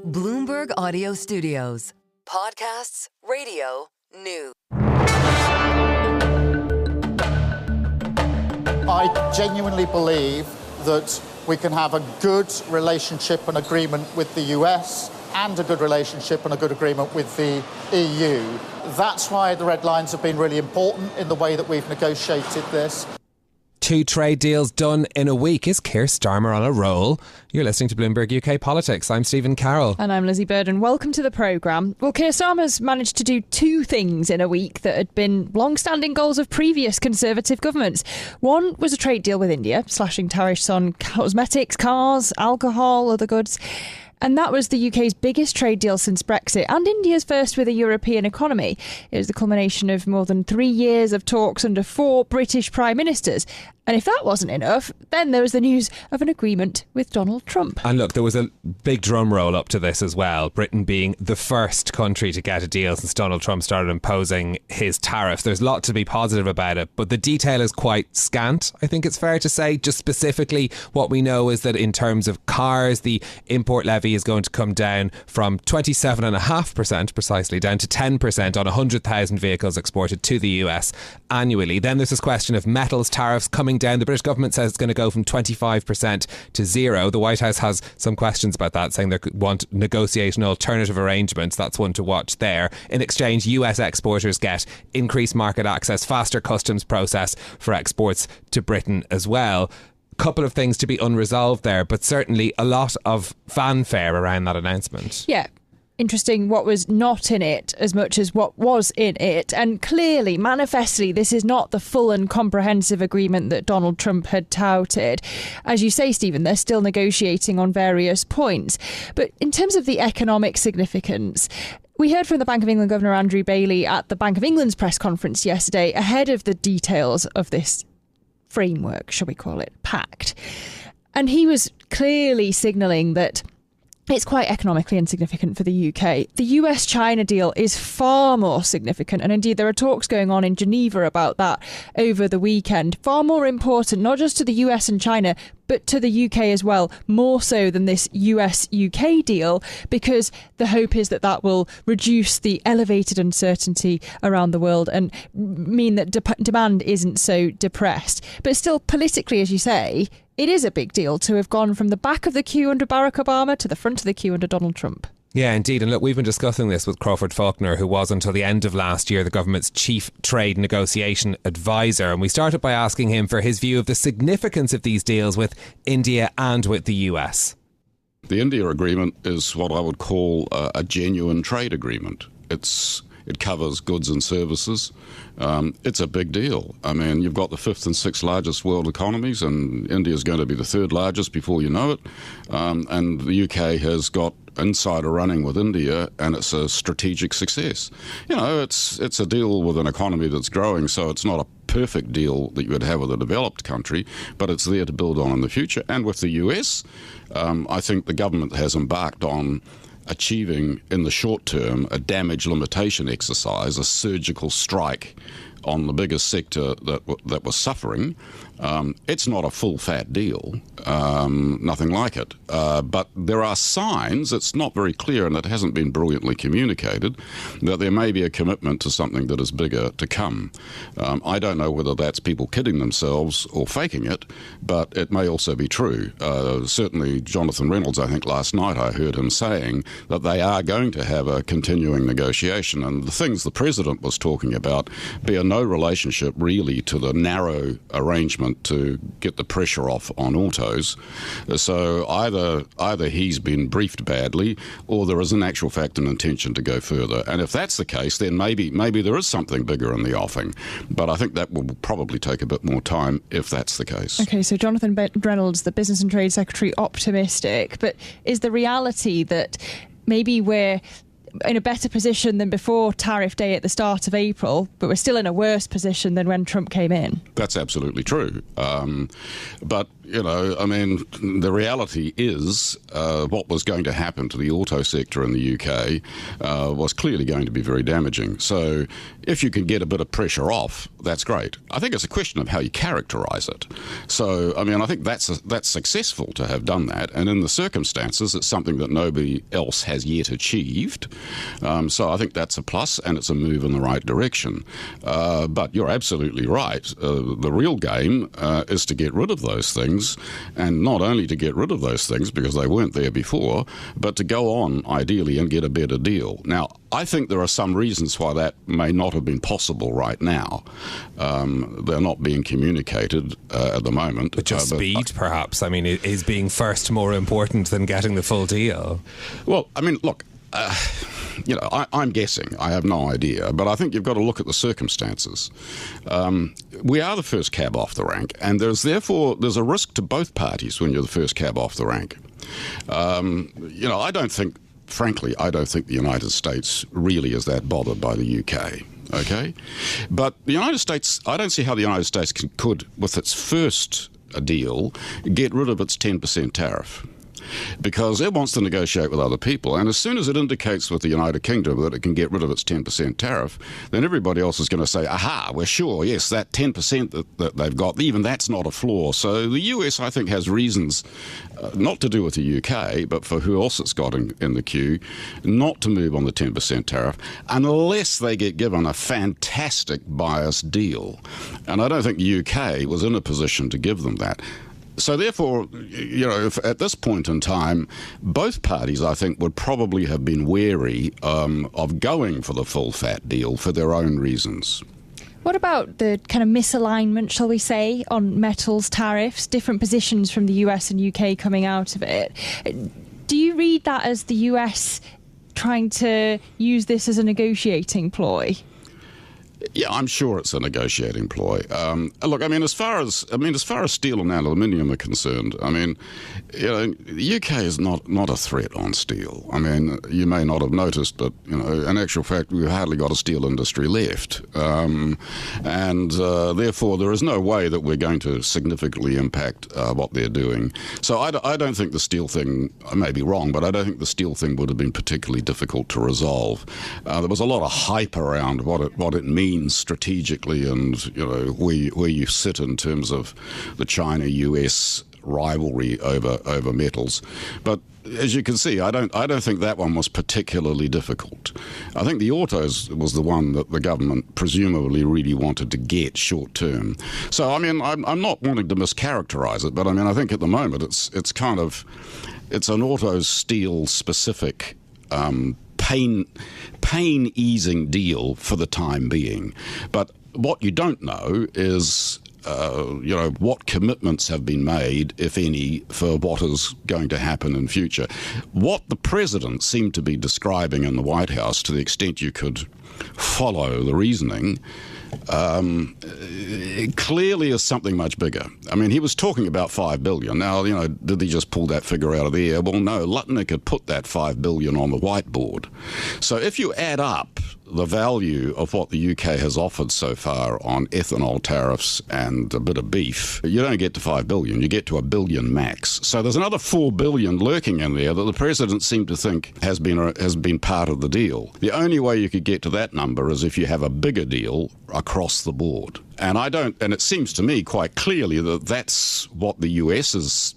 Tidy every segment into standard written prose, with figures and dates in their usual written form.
Bloomberg Audio Studios. Podcasts, radio, news. I genuinely believe that we can have a good relationship and agreement with the US and a good relationship and a good agreement with the EU. That's why the red lines have been really important in the way that we've negotiated this. 2 trade deals done in a week. Is Keir Starmer on a roll? You're listening to Bloomberg UK Politics. I'm Stephen Carroll. And I'm Lizzy Burden. Welcome to the programme. Well, Keir Starmer's managed to do 2 things in a week that had been long-standing goals of previous Conservative governments. One was a trade deal with India, slashing tariffs on cosmetics, cars, alcohol, other goods. And that was the UK's biggest trade deal since Brexit and India's first with a European economy. It was the culmination of more than 3 years of talks under 4 British Prime Ministers. And if that wasn't enough, then there was the news of an agreement with Donald Trump. And look, there was a big drum roll up to this as well. Britain being the first country to get a deal since Donald Trump started imposing his tariffs. There's a lot to be positive about it, but the detail is quite scant, I think it's fair to say. Just specifically, what we know is that in terms of cars, the import levy is going to come down from 27.5% precisely down to 10% on 100,000 vehicles exported to the US annually. Then there's this question of metals tariffs coming down. The British government says it's going to go from 25% to 0. The White House has some questions about that, saying they want negotiate an alternative arrangements. That's one to watch there. In exchange, US exporters get increased market access, faster customs process for exports to Britain as well. Couple of things to be unresolved there, but certainly a lot of fanfare around that announcement. Yeah. Interesting what was not in it as much as what was in it. And clearly, manifestly, this is not the full and comprehensive agreement that Donald Trump had touted. As you say, Stephen, they're still negotiating on various points. But in terms of the economic significance, we heard from the Bank of England Governor Andrew Bailey at the Bank of England's press conference yesterday ahead of the details of this framework, shall we call it, pact. And he was clearly signalling that it's quite economically insignificant for the UK. The US-China deal is far more significant, and indeed there are talks going on in Geneva about that over the weekend. Far more important, not just to the US and China, but to the UK as well, more so than this US-UK deal, because the hope is that that will reduce the elevated uncertainty around the world and mean that demand isn't so depressed. But still, politically, as you say, it is a big deal to have gone from the back of the queue under Barack Obama to the front of the queue under Donald Trump. Yeah, indeed. And look, we've been discussing this with Crawford Falconer, who was until the end of last year the government's chief trade negotiation advisor. And we started by asking him for his view of the significance of these deals with India and with the US. The India agreement is what I would call a genuine trade agreement. It covers goods and services. It's a big deal. I mean, you've got the 5th and 6th largest world economies, and India's going to be the 3rd largest before you know it. And the UK has got insider running with India, and it's a strategic success. You know, it's a deal with an economy that's growing, so it's not a perfect deal that you would have with a developed country, but it's there to build on in the future. And with the US, I think the government has embarked on achieving in the short term a damage limitation exercise, a surgical strike on the biggest sector that was suffering. It's not a full fat deal, nothing like it. But there are signs, it's not very clear and it hasn't been brilliantly communicated, that there may be a commitment to something that is bigger to come. I don't know whether that's people kidding themselves or faking it, but it may also be true. Certainly Jonathan Reynolds, I think last night I heard him saying that they are going to have a continuing negotiation, and the things the President was talking about bear no relationship really to the narrow arrangement to get the pressure off on autos. So either he's been briefed badly, or there is in actual fact an intention to go further. And if that's the case, then maybe there is something bigger in the offing. But I think that will probably take a bit more time if that's the case. OK, so Jonathan Reynolds, the Business and Trade Secretary, optimistic. But is the reality that maybe we're in a better position than before tariff day at the start of April, but we're still in a worse position than when Trump came in? That's absolutely true. But the reality is what was going to happen to the auto sector in the UK was clearly going to be very damaging. So if you can get a bit of pressure off, that's great. I think it's a question of how you characterise it. So, I think that's successful to have done that. And in the circumstances, it's something that nobody else has yet achieved. So I think that's a plus, and it's a move in the right direction. But you're absolutely right. The real game is to get rid of those things, and not only to get rid of those things because they weren't there before, but to go on, ideally, and get a better deal. Now, I think there are some reasons why that may not have been possible right now. They're not being communicated at the moment. But just speed, perhaps? Is being first more important than getting the full deal? Well, look... I'm guessing. I have no idea. But I think you've got to look at the circumstances. We are the first cab off the rank, and there's a risk to both parties when you're the first cab off the rank. I don't think the United States really is that bothered by the UK. Okay? But the United States, I don't see how the United States could, with its first deal, get rid of its 10% tariff. Because it wants to negotiate with other people, and as soon as it indicates with the United Kingdom that it can get rid of its 10% tariff, then everybody else is going to say, aha, we're sure, yes, that 10% that they've got, even that's not a flaw. So the US, I think, has reasons, not to do with the UK, but for who else it's got in the queue, not to move on the 10% tariff, unless they get given a fantastic biased deal. And I don't think the UK was in a position to give them that. So therefore, if at this point in time, both parties, I think, would probably have been wary of going for the full fat deal for their own reasons. What about the kind of misalignment, shall we say, on metals tariffs, different positions from the US and UK coming out of it? Do you read that as the US trying to use this as a negotiating ploy? Yeah, I'm sure it's a negotiating ploy. Look, as far as steel and aluminium are concerned, the UK is not a threat on steel. You may not have noticed, but in actual fact, we've hardly got a steel industry left, and therefore there is no way that we're going to significantly impact what they're doing. So I don't think the steel thing, I may be wrong, but I don't think the steel thing would have been particularly difficult to resolve. There was a lot of hype around what it means strategically, and where you sit in terms of the China-US rivalry over metals. But as you can see, I don't think that one was particularly difficult. I think the autos was the one that the government presumably really wanted to get short term. So I'm not wanting to mischaracterize it, but I think at the moment it's an auto steel specific pain easing deal for the time being. But what you don't know is what commitments have been made, if any, for what is going to happen in future. What the president seemed to be describing in the White House, to the extent you could follow the reasoning, it clearly is something much bigger. He was talking about $5 billion. Now, did he just pull that figure out of the air? Well, no, Lutnick had put that $5 billion on the whiteboard. So if you add up the value of what the UK has offered so far on ethanol tariffs and a bit of beef, you don't get to $5 billion, you get to $1 billion max. So there's another $4 billion lurking in there that the president seemed to think has been part of the deal. The only way you could get to that number is if you have a bigger deal across the board. And it seems to me quite clearly that that's what the US is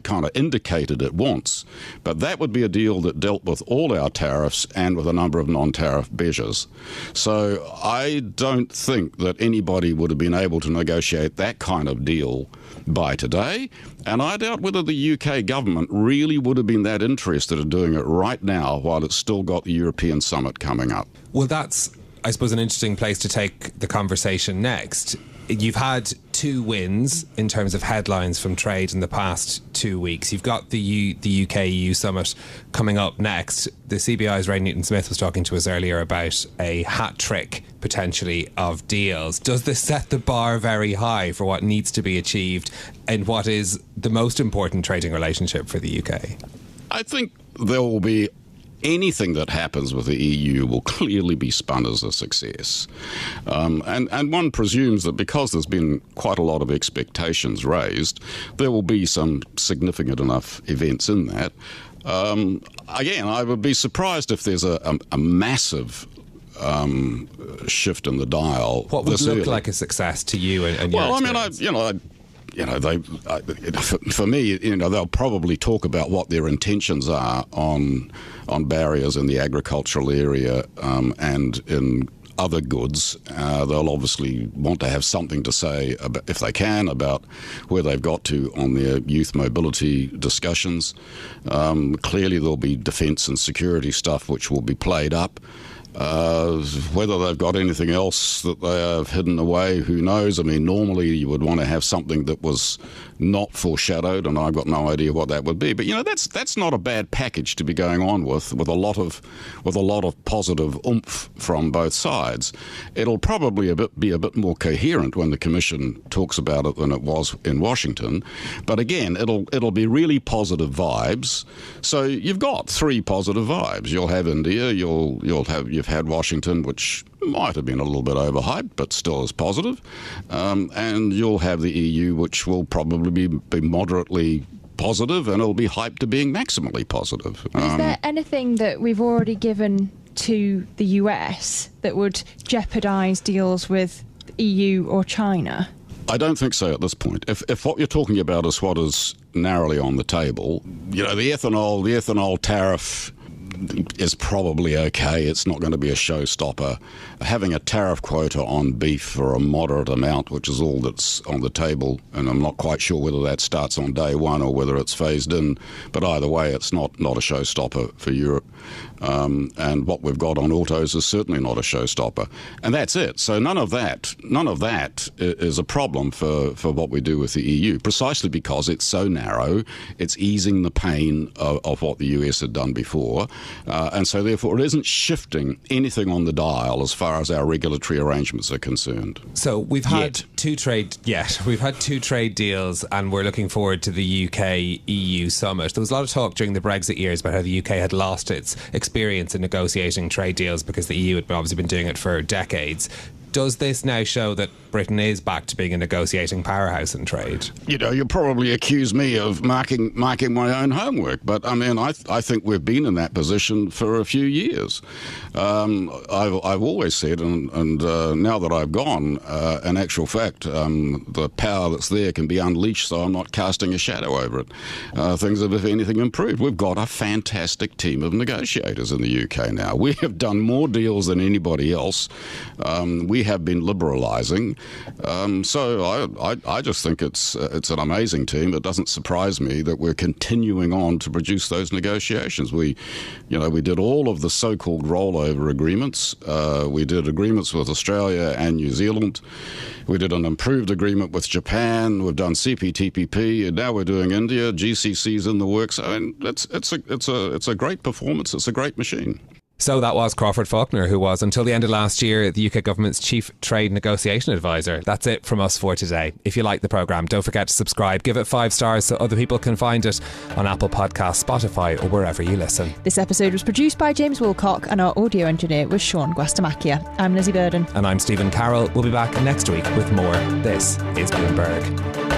kind of indicated it wants, but that would be a deal that dealt with all our tariffs and with a number of non-tariff measures. So I don't think that anybody would have been able to negotiate that kind of deal by today, and I doubt whether the UK government really would have been that interested in doing it right now while it's still got the European summit coming up. Well, that's, I suppose, an interesting place to take the conversation next. You've had 2 wins in terms of headlines from trade in the past 2 weeks. You've got the UK-EU summit coming up next. The CBI's Ray Newton-Smith was talking to us earlier about a hat trick, potentially, of deals. Does this set the bar very high for what needs to be achieved in what is the most important trading relationship for the UK? I think there will be anything that happens with the EU will clearly be spun as a success. And one presumes that because there's been quite a lot of expectations raised, there will be some significant enough events in that. Again, I would be surprised if there's a massive shift in the dial. What would look like a success to you and your experience? For me, they'll probably talk about what their intentions are on barriers in the agricultural area and in other goods. They'll obviously want to have something to say, about, if they can, about where they've got to on their youth mobility discussions. Clearly there'll be defence and security stuff which will be played up. Whether they've got anything else that they have hidden away, who knows? I mean, normally you would want to have something that was not foreshadowed, and I've got no idea what that would be. But that's not a bad package to be going on with a lot of positive oomph from both sides. It'll probably be a bit more coherent when the Commission talks about it than it was in Washington. But again, it'll be really positive vibes. So you've got three positive vibes. You'll have India. You've had Washington, which might have been a little bit overhyped, but still is positive. And you'll have the EU, which will probably be moderately positive, and it'll be hyped to being maximally positive. Is there anything that we've already given to the US that would jeopardise deals with the EU or China? I don't think so at this point. If what you're talking about is what is narrowly on the table, the ethanol tariff is probably okay. It's not going to be a showstopper. Having a tariff quota on beef for a moderate amount, which is all that's on the table, and I'm not quite sure whether that starts on day one or whether it's phased in, but either way, it's not a showstopper for Europe. And what we've got on autos is certainly not a showstopper. And that's it. So none of that is a problem for what we do with the EU, precisely because it's so narrow. It's easing the pain of what the US had done before. And so therefore it isn't shifting anything on the dial as far as our regulatory arrangements are concerned. So we've had two trade deals, and we're looking forward to the UK-EU summit. There was a lot of talk during the Brexit years about how the UK had lost its experience in negotiating trade deals because the EU had obviously been doing it for decades. Does this now show that Britain is back to being a negotiating powerhouse in trade? You probably accuse me of marking my own homework, but I mean, I think we've been in that position for a few years. I've always said, and now that I've gone, in actual fact, the power that's there can be unleashed, so I'm not casting a shadow over it. Things have, if anything, improved. We've got a fantastic team of negotiators in the UK now. We have done more deals than anybody else. We have been liberalising. So I just think it's an amazing team. It doesn't surprise me that we're continuing on to produce those negotiations. We did all of the so-called rollover agreements. We did agreements with Australia and New Zealand. We did an improved agreement with Japan. We've done CPTPP, and now we're doing India. GCC's in the works. I mean, it's a great performance. It's a great machine. So that was Crawford Falconer, who was, until the end of last year, the UK government's chief trade negotiation advisor. That's it from us for today. If you like the programme, don't forget to subscribe. Give it 5 stars so other people can find it on Apple Podcasts, Spotify, or wherever you listen. This episode was produced by James Woolcock, and our audio engineer was Sean Guastamakia. I'm Lizzy Burden. And I'm Stephen Carroll. We'll be back next week with more. This is Bloomberg.